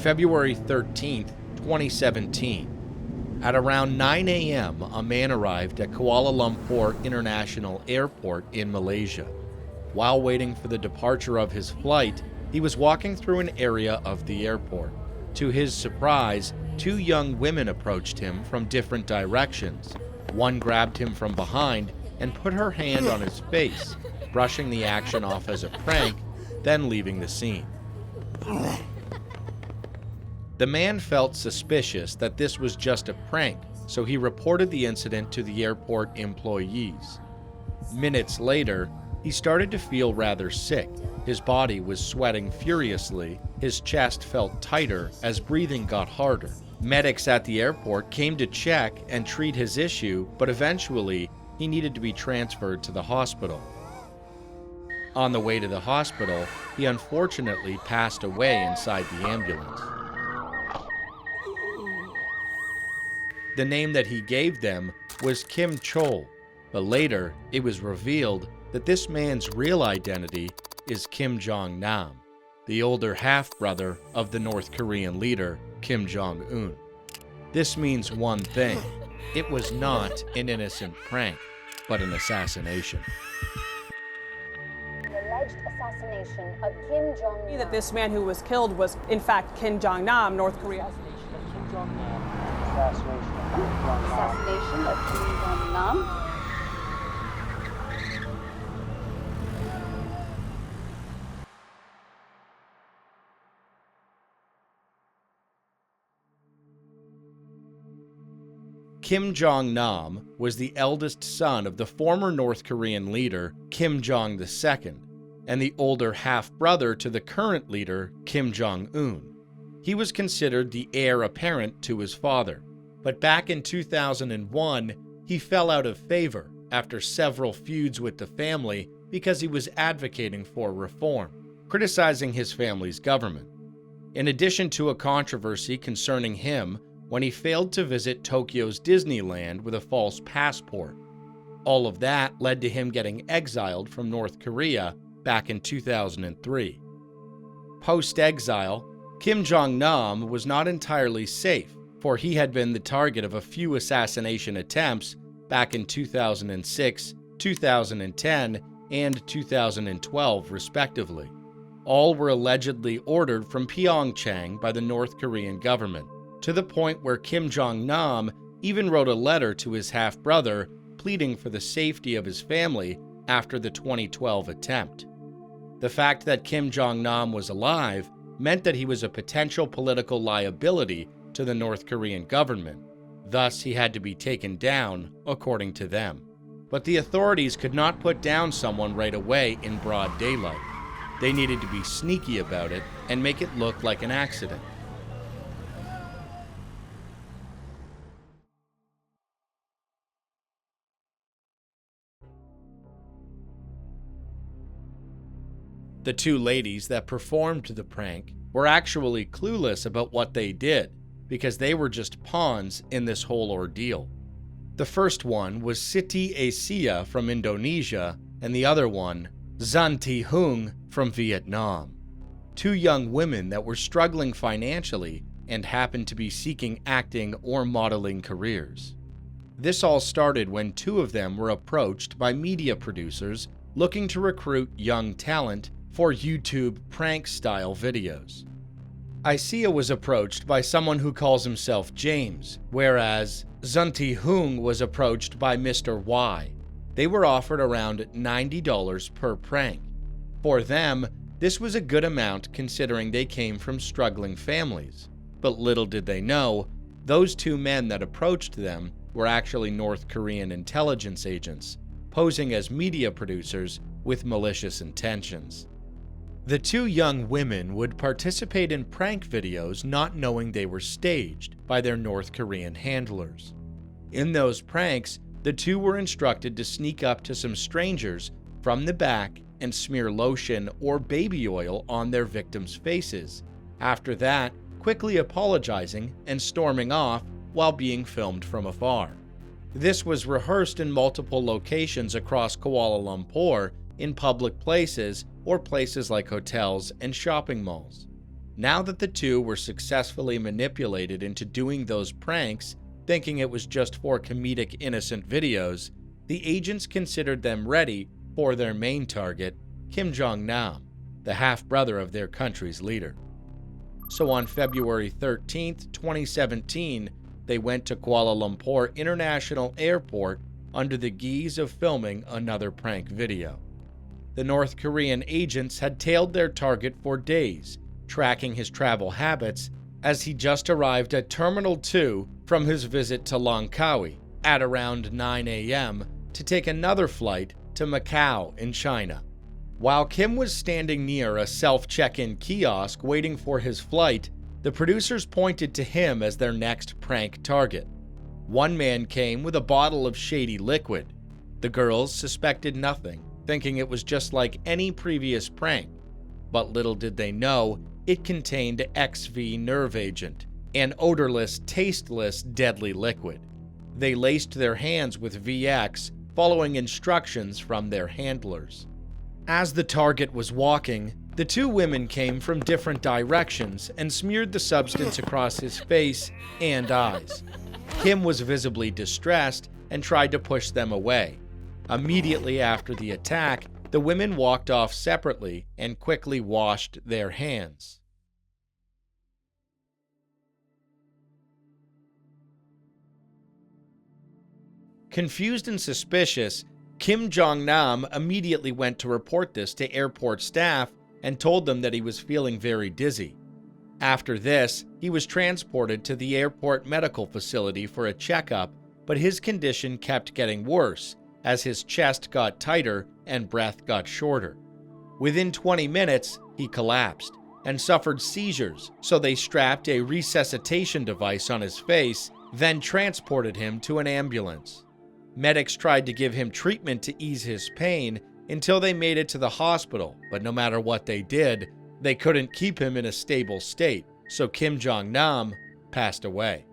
February 13, 2017. At around 9 a.m., a man arrived at Kuala Lumpur International Airport in Malaysia. While waiting for the departure of his flight, he was walking through an area of the airport. To his surprise, two young women approached him from different directions. One grabbed him from behind and put her hand on his face, brushing the action off as a prank, then leaving the scene. The man felt suspicious that this was just a prank, so he reported the incident to the airport employees. Minutes later, he started to feel rather sick. His body was sweating furiously, his chest felt tighter as breathing got harder. Medics at the airport came to check and treat his issue, but eventually he needed to be transferred to the hospital. On the way to the hospital, he unfortunately passed away inside the ambulance. The name that he gave them was Kim Chol, but later it was revealed that this man's real identity is Kim Jong-nam, the older half-brother of the North Korean leader Kim Jong-un. This means one thing: it was not an innocent prank, but an assassination. The alleged assassination of Kim Jong-nam. That this man who was killed was, in fact, Kim Jong-nam, North Korea. Assassination of Kim Jong-nam. Kim Jong-nam was the eldest son of the former North Korean leader Kim Jong II and the older half-brother to the current leader Kim Jong-un. He was considered the heir apparent to his father, but back in 2001, he fell out of favor after several feuds with the family because he was advocating for reform, criticizing his family's government. In addition to a controversy concerning him when he failed to visit Tokyo's Disneyland with a false passport. All of that led to him getting exiled from North Korea back in 2003. Post-exile, Kim Jong-nam was not entirely safe, for he had been the target of a few assassination attempts back in 2006, 2010, and 2012, respectively. All were allegedly ordered from Pyeongchang by the North Korean government, to the point where Kim Jong-nam even wrote a letter to his half-brother pleading for the safety of his family after the 2012 attempt. The fact that Kim Jong-nam was alive meant that he was a potential political liability to the North Korean government. Thus, he had to be taken down, according to them. But the authorities could not put down someone right away in broad daylight. They needed to be sneaky about it and make it look like an accident. The two ladies that performed the prank were actually clueless about what they did because they were just pawns in this whole ordeal. The first one was Siti Asia from Indonesia and the other one, Zan Thi Hung from Vietnam. Two young women that were struggling financially and happened to be seeking acting or modeling careers. This all started when two of them were approached by media producers looking to recruit young talent for YouTube prank-style videos. Isia was approached by someone who calls himself James, whereas Zan Thi Hung was approached by Mr. Y. They were offered around $90 per prank. For them, this was a good amount considering they came from struggling families. But little did they know, those two men that approached them were actually North Korean intelligence agents, posing as media producers with malicious intentions. The two young women would participate in prank videos not knowing they were staged by their North Korean handlers. In those pranks, the two were instructed to sneak up to some strangers from the back and smear lotion or baby oil on their victims' faces. After that, quickly apologizing and storming off while being filmed from afar. This was rehearsed in multiple locations across Kuala Lumpur in public places or places like hotels and shopping malls. Now that the two were successfully manipulated into doing those pranks, thinking it was just for comedic innocent videos, the agents considered them ready for their main target, Kim Jong-nam, the half-brother of their country's leader. So on February 13, 2017, they went to Kuala Lumpur International Airport under the guise of filming another prank video. The North Korean agents had tailed their target for days, tracking his travel habits as he just arrived at Terminal 2 from his visit to Langkawi at around 9 a.m. to take another flight to Macau in China. While Kim was standing near a self-check-in kiosk waiting for his flight, the producers pointed to him as their next prank target. One man came with a bottle of shady liquid. The girls suspected nothing, thinking it was just like any previous prank. But little did they know, it contained XV nerve agent, an odorless, tasteless, deadly liquid. They laced their hands with VX, following instructions from their handlers. As the target was walking, the two women came from different directions and smeared the substance across his face and eyes. Kim was visibly distressed and tried to push them away. Immediately after the attack, the women walked off separately and quickly washed their hands. Confused and suspicious, Kim Jong-nam immediately went to report this to airport staff and told them that he was feeling very dizzy. After this, he was transported to the airport medical facility for a checkup, but his condition kept getting worse as his chest got tighter and breath got shorter. Within 20 minutes, he collapsed and suffered seizures, so they strapped a resuscitation device on his face, then transported him to an ambulance. Medics tried to give him treatment to ease his pain until they made it to the hospital, but no matter what they did, they couldn't keep him in a stable state, so Kim Jong-nam passed away.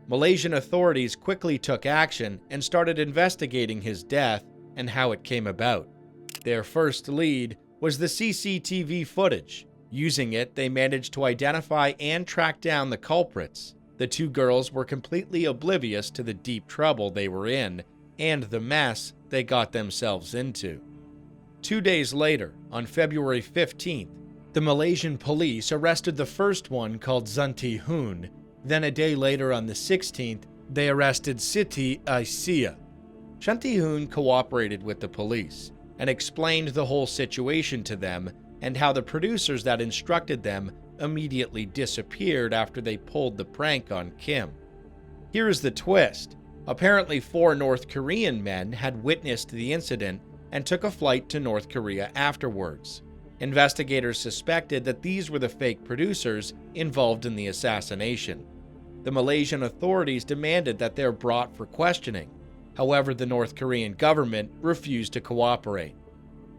Malaysian authorities quickly took action and started investigating his death and how it came about. Their first lead was the CCTV footage. Using it, they managed to identify and track down the culprits. The two girls were completely oblivious to the deep trouble they were in and the mess they got themselves into. 2 days later, on February 15th, the Malaysian police arrested the first one, called Jung. Then a day later, on the 16th, they arrested Siti Aisyah. Jung cooperated with the police and explained the whole situation to them and how the producers that instructed them immediately disappeared after they pulled the prank on Kim. Here's the twist. Apparently 4 North Korean men had witnessed the incident and took a flight to North Korea afterwards. Investigators suspected that these were the fake producers involved in the assassination. The Malaysian authorities demanded that they're brought for questioning. However, the North Korean government refused to cooperate.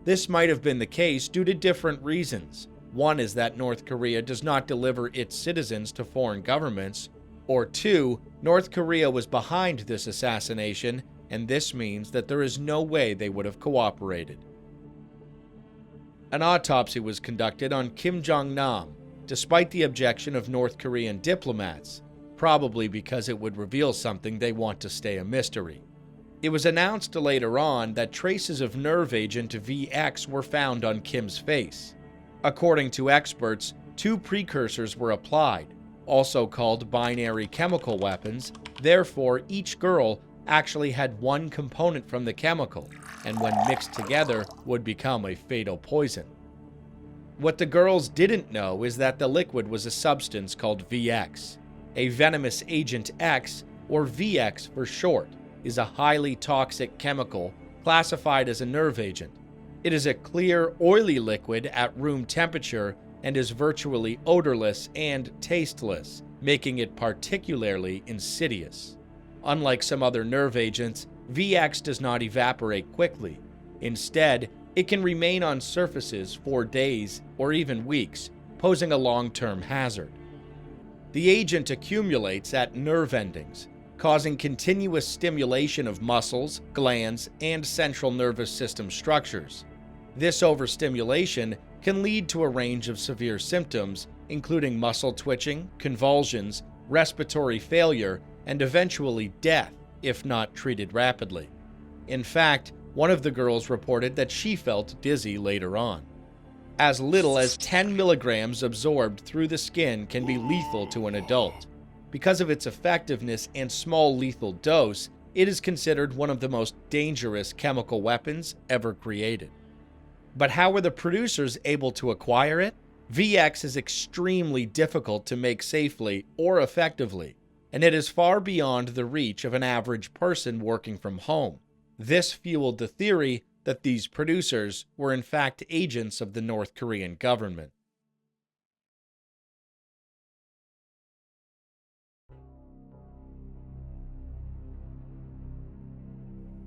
This might have been the case due to different reasons. One is that North Korea does not deliver its citizens to foreign governments, or 2, North Korea was behind this assassination, and this means that there is no way they would have cooperated. An autopsy was conducted on Kim Jong-nam, despite the objection of North Korean diplomats, probably because it would reveal something they want to stay a mystery. It was announced later on that traces of nerve agent VX were found on Kim's face. According to experts, 2 precursors were applied, also called binary chemical weapons. Therefore, each girl actually had one component from the chemical, and when mixed together would become a fatal poison. What the girls didn't know is that the liquid was a substance called VX. A venomous agent X, or VX for short, is a highly toxic chemical classified as a nerve agent. It is a clear, oily liquid at room temperature and is virtually odorless and tasteless, making it particularly insidious. Unlike some other nerve agents, VX does not evaporate quickly. Instead, it can remain on surfaces for days or even weeks, posing a long-term hazard. The agent accumulates at nerve endings, causing continuous stimulation of muscles, glands, and central nervous system structures. This overstimulation can lead to a range of severe symptoms, including muscle twitching, convulsions, respiratory failure, and eventually death if not treated rapidly. In fact, one of the girls reported that she felt dizzy later on. As little as 10 milligrams absorbed through the skin can be lethal to an adult. Because of its effectiveness and small lethal dose, it is considered one of the most dangerous chemical weapons ever created. But how were the producers able to acquire it? VX is extremely difficult to make safely or effectively, and it is far beyond the reach of an average person working from home. This fueled the theory that these producers were in fact agents of the North Korean government.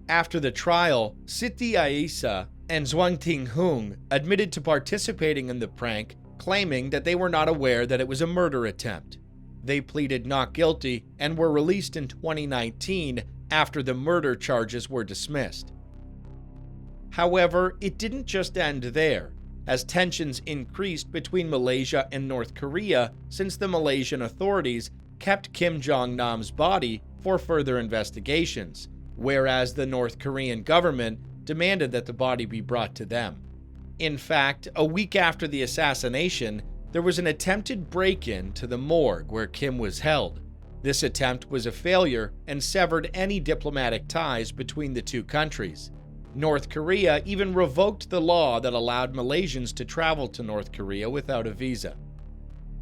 After the trial, Siti Aisa and Zhuang Tinghung admitted to participating in the prank, claiming that they were not aware that it was a murder attempt. They pleaded not guilty and were released in 2019 after the murder charges were dismissed. However, it didn't just end there, as tensions increased between Malaysia and North Korea since the Malaysian authorities kept Kim Jong-nam's body for further investigations, whereas the North Korean government demanded that the body be brought to them. In fact, a week after the assassination, there was an attempted break-in to the morgue where Kim was held. This attempt was a failure and severed any diplomatic ties between the two countries. North Korea even revoked the law that allowed Malaysians to travel to North Korea without a visa.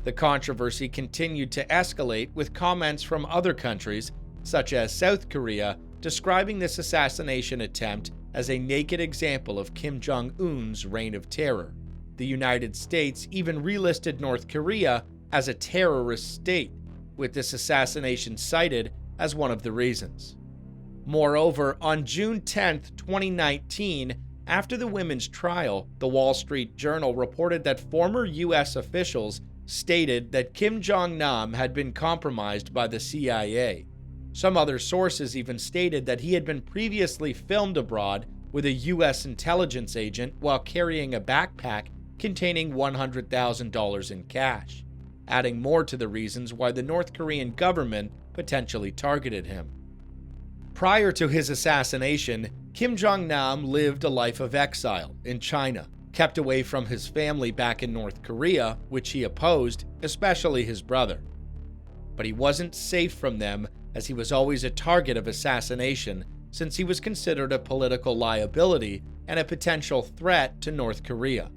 The controversy continued to escalate with comments from other countries, such as South Korea, describing this assassination attempt as a naked example of Kim Jong-un's reign of terror. The United States even relisted North Korea as a terrorist state, with this assassination cited as one of the reasons. Moreover, on June 10, 2019, after the women's trial, the Wall Street Journal reported that former U.S. officials stated that Kim Jong-nam had been compromised by the CIA. Some other sources even stated that he had been previously filmed abroad with a U.S. intelligence agent while carrying a backpack containing $100,000 in cash, adding more to the reasons why the North Korean government potentially targeted him. Prior to his assassination, Kim Jong-nam lived a life of exile in China, kept away from his family back in North Korea, which he opposed, especially his brother. But he wasn't safe from them, as he was always a target of assassination since he was considered a political liability and a potential threat to North Korea.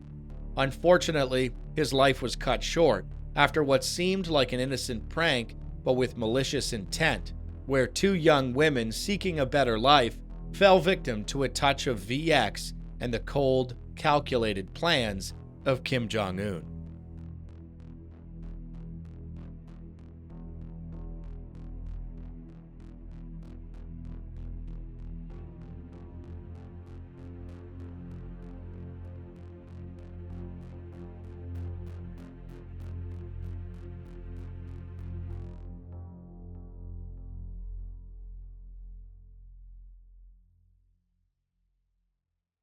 Unfortunately, his life was cut short after what seemed like an innocent prank, but with malicious intent, where two young women seeking a better life fell victim to a touch of VX and the cold, calculated plans of Kim Jong-un.